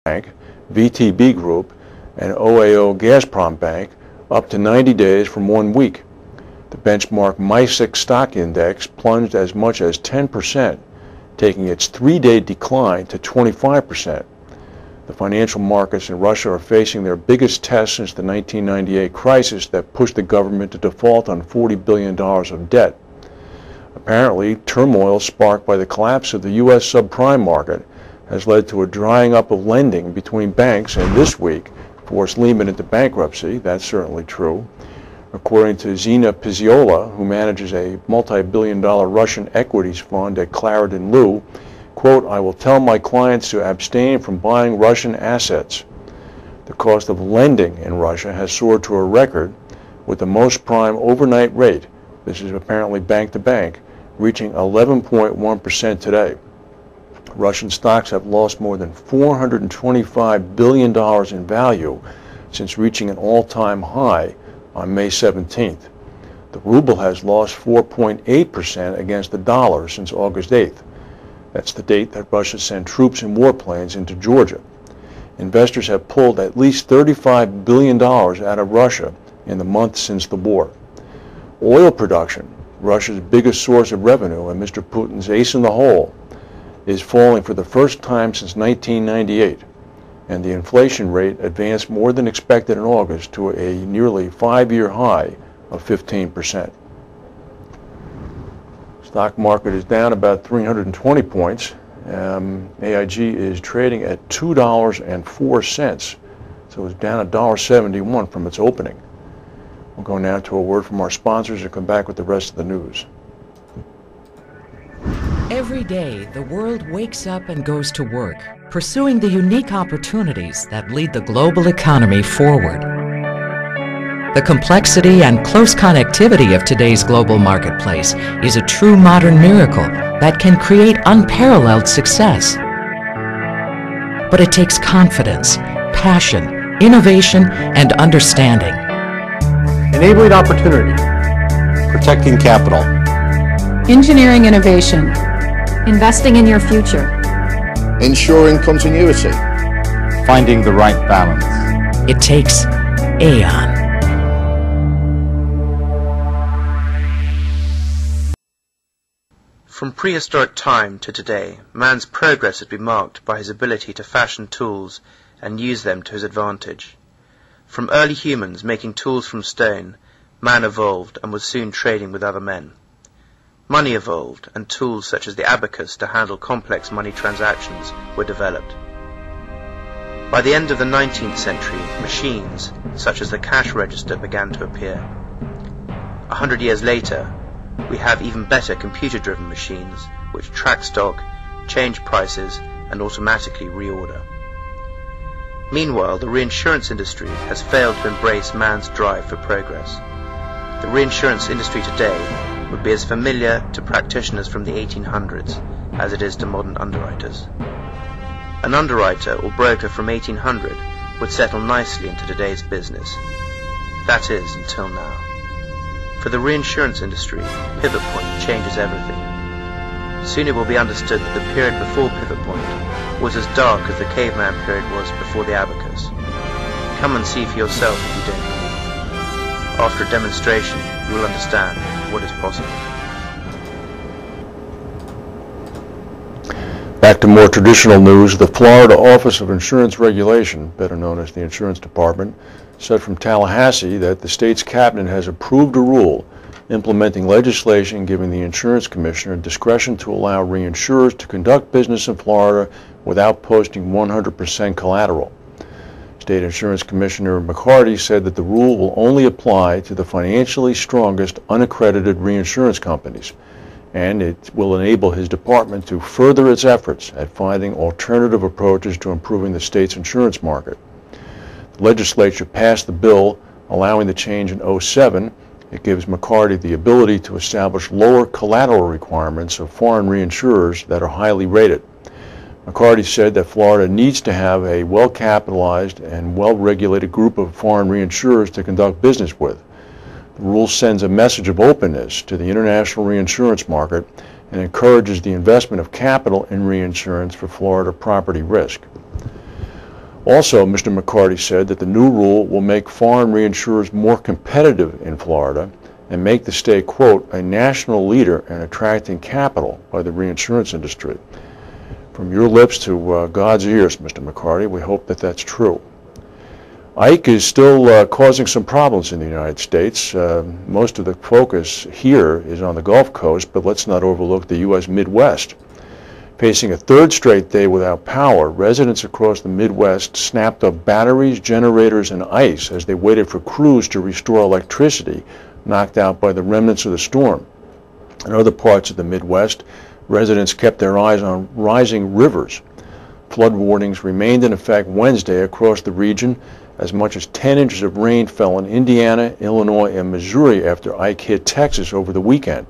Bank, VTB Group, and OAO Gazprom Bank up to 90 days from 1 week. The benchmark MISIC stock index plunged as much as 10%, taking its 3-day decline to 25%. The financial markets in Russia are facing their biggest test since the 1998 crisis that pushed the government to default on $40 billion of debt. Apparently, turmoil sparked by the collapse of the U.S. subprime market has led to a drying up of lending between banks, and this week forced Lehman into bankruptcy. That's certainly true. According to Zina Pizziola, who manages a multi-billion-dollar Russian equities fund at Clarendon Liu, quote, "I will tell my clients to abstain from buying Russian assets." The cost of lending in Russia has soared to a record, with the most prime overnight rate, this is apparently bank to bank, reaching 11.1% today. Russian stocks have lost more than $425 billion in value since reaching an all-time high on May 17th. The ruble has lost 4.8% against the dollar since August 8th. That's the date that Russia sent troops and warplanes into Georgia. Investors have pulled at least $35 billion out of Russia in the month since the war. Oil production, Russia's biggest source of revenue and Mr. Putin's ace in the hole, is falling for the first time since 1998, and the inflation rate advanced more than expected in August to a nearly 5-year high of 15%. Stock market is down about 320 points. AIG is trading at $2.04, so it's down $1.71 from its opening. We'll go now to a word from our sponsors and come back with the rest of the news. Every day, the world wakes up and goes to work, pursuing the unique opportunities that lead the global economy forward. The complexity and close connectivity of today's global marketplace is a true modern miracle that can create unparalleled success. But it takes confidence, passion, innovation, and understanding. Enabling opportunity. Protecting capital. Engineering innovation. Investing in your future. Ensuring continuity. Finding the right balance. It takes Aon. From prehistoric time to today, man's progress has been marked by his ability to fashion tools and use them to his advantage. From early humans making tools from stone, man evolved and was soon trading with other men. Money evolved, and tools such as the abacus to handle complex money transactions were developed. By the end of the 19th century, machines, such as the cash register, began to appear. 100 years later, we have even better computer-driven machines which track stock, change prices, and automatically reorder. Meanwhile, the reinsurance industry has failed to embrace man's drive for progress. The reinsurance industry today would be as familiar to practitioners from the 1800s as it is to modern underwriters. An underwriter or broker from 1800 would settle nicely into today's business. That is, until now. For the reinsurance industry, pivot point changes everything. Soon it will be understood that the period before pivot point was as dark as the caveman period was before the abacus. Come and see for yourself if you don't believe. After a demonstration, you will understand what is possible. Back to more traditional news. The Florida Office of Insurance Regulation, better known as the Insurance Department, said from Tallahassee that the state's cabinet has approved a rule implementing legislation giving the insurance commissioner discretion to allow reinsurers to conduct business in Florida without posting 100% collateral. State Insurance Commissioner McCarty said that the rule will only apply to the financially strongest unaccredited reinsurance companies, and it will enable his department to further its efforts at finding alternative approaches to improving the state's insurance market. The legislature passed the bill allowing the change in 2007. It gives McCarty the ability to establish lower collateral requirements of foreign reinsurers that are highly rated. McCarty said that Florida needs to have a well-capitalized and well-regulated group of foreign reinsurers to conduct business with. The rule sends a message of openness to the international reinsurance market and encourages the investment of capital in reinsurance for Florida property risk. Also, Mr. McCarty said that the new rule will make foreign reinsurers more competitive in Florida and make the state, quote, a national leader in attracting capital by the reinsurance industry. From your lips to God's ears, Mr. McCarty, we hope that that's true. Ike is still causing some problems in the United States. Most of the focus here is on the Gulf Coast, but let's not overlook the U.S. Midwest. Facing a third straight day without power, residents across the Midwest snapped up batteries, generators, and ice as they waited for crews to restore electricity knocked out by the remnants of the storm. In other parts of the Midwest, residents kept their eyes on rising rivers. Flood warnings remained in effect Wednesday across the region. As much as 10 inches of rain fell in Indiana, Illinois, and Missouri after Ike hit Texas over the weekend.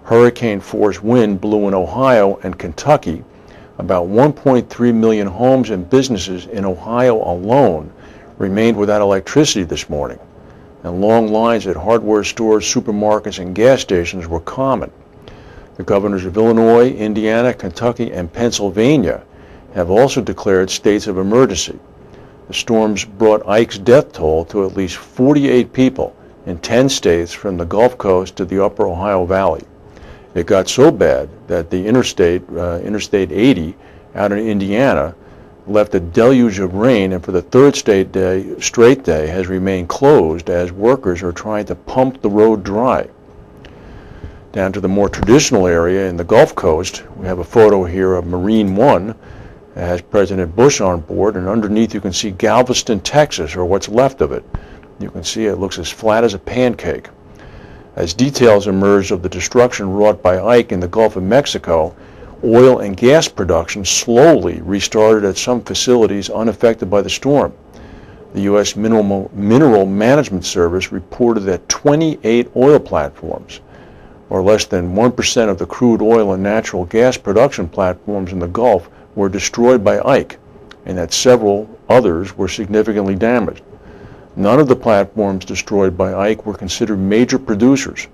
Hurricane-force wind blew in Ohio and Kentucky. About 1.3 million homes and businesses in Ohio alone remained without electricity this morning, and long lines at hardware stores, supermarkets, and gas stations were common. The governors of Illinois, Indiana, Kentucky, and Pennsylvania have also declared states of emergency. The storms brought Ike's death toll to at least 48 people in 10 states from the Gulf Coast to the upper Ohio Valley. It got so bad that the Interstate 80 out in Indiana left a deluge of rain, and for the third straight day has remained closed as workers are trying to pump the road dry. Down to the more traditional area in the Gulf Coast, we have a photo here of Marine One. It has President Bush on board, and underneath you can see Galveston, Texas, or what's left of it. You can see it looks as flat as a pancake. As details emerged of the destruction wrought by Ike in the Gulf of Mexico, oil and gas production slowly restarted at some facilities unaffected by the storm. The U.S. Mineral Management Service reported that 28 oil platforms, or less than 1% of the crude oil and natural gas production platforms in the Gulf, were destroyed by Ike, and that several others were significantly damaged. None of the platforms destroyed by Ike were considered major producers.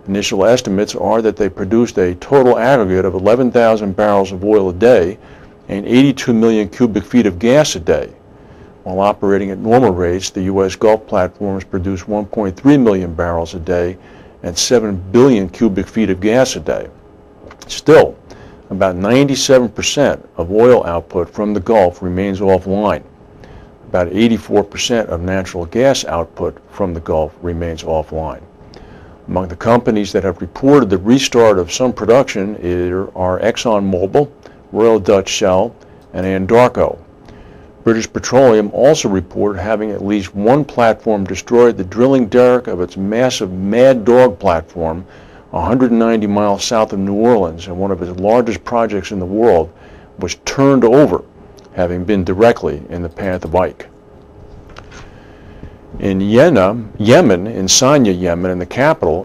Initial estimates are that they produced a total aggregate of 11,000 barrels of oil a day and 82 million cubic feet of gas a day. While operating at normal rates, the U.S. Gulf platforms produced 1.3 million barrels a day and 7 billion cubic feet of gas a day. Still, about 97% of oil output from the Gulf remains offline. About 84% of natural gas output from the Gulf remains offline. Among the companies that have reported the restart of some production are ExxonMobil, Royal Dutch Shell, and Anadarko. British Petroleum also reported having at least one platform destroyed, the drilling derrick of its massive Mad Dog platform 190 miles south of New Orleans, and one of its largest projects in the world was turned over, having been directly in the path of Ike. In Yemen, in Sanya, Yemen, in the capital,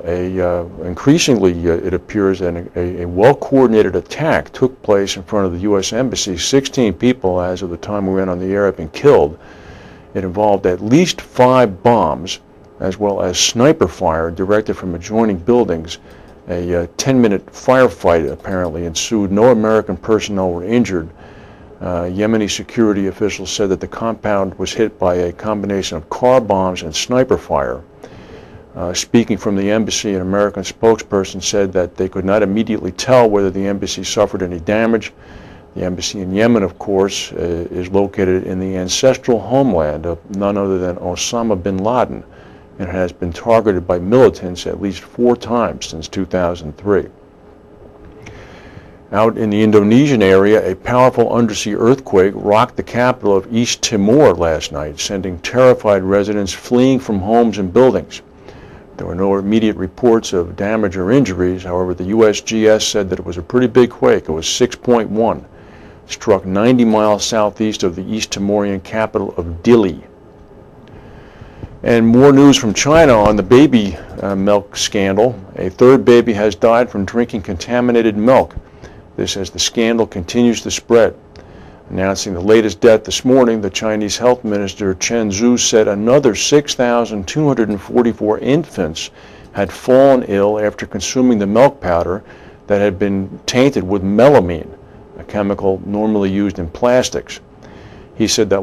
increasingly it appears a well-coordinated attack took place in front of the U.S. Embassy. 16 people, as of the time we went on the air, have been killed. It involved at least 5 bombs, as well as sniper fire directed from adjoining buildings. A 10-minute firefight apparently ensued. No American personnel were injured. Yemeni security officials said that the compound was hit by a combination of car bombs and sniper fire. Speaking from the embassy, an American spokesperson said that they could not immediately tell whether the embassy suffered any damage. The embassy in Yemen, of course, is located in the ancestral homeland of none other than Osama bin Laden, and has been targeted by militants at least 4 times since 2003. Out in the Indonesian area, a powerful undersea earthquake rocked the capital of East Timor last night, sending terrified residents fleeing from homes and buildings. There were no immediate reports of damage or injuries. However, the USGS said that it was a pretty big quake. It was 6.1. It struck 90 miles southeast of the East Timorian capital of Dili. And more news from China on the baby milk scandal. A third baby has died from drinking contaminated milk. This as the scandal continues to spread. Announcing the latest death this morning, the Chinese Health Minister Chen Zhu said another 6,244 infants had fallen ill after consuming the milk powder that had been tainted with melamine, a chemical normally used in plastics. He said that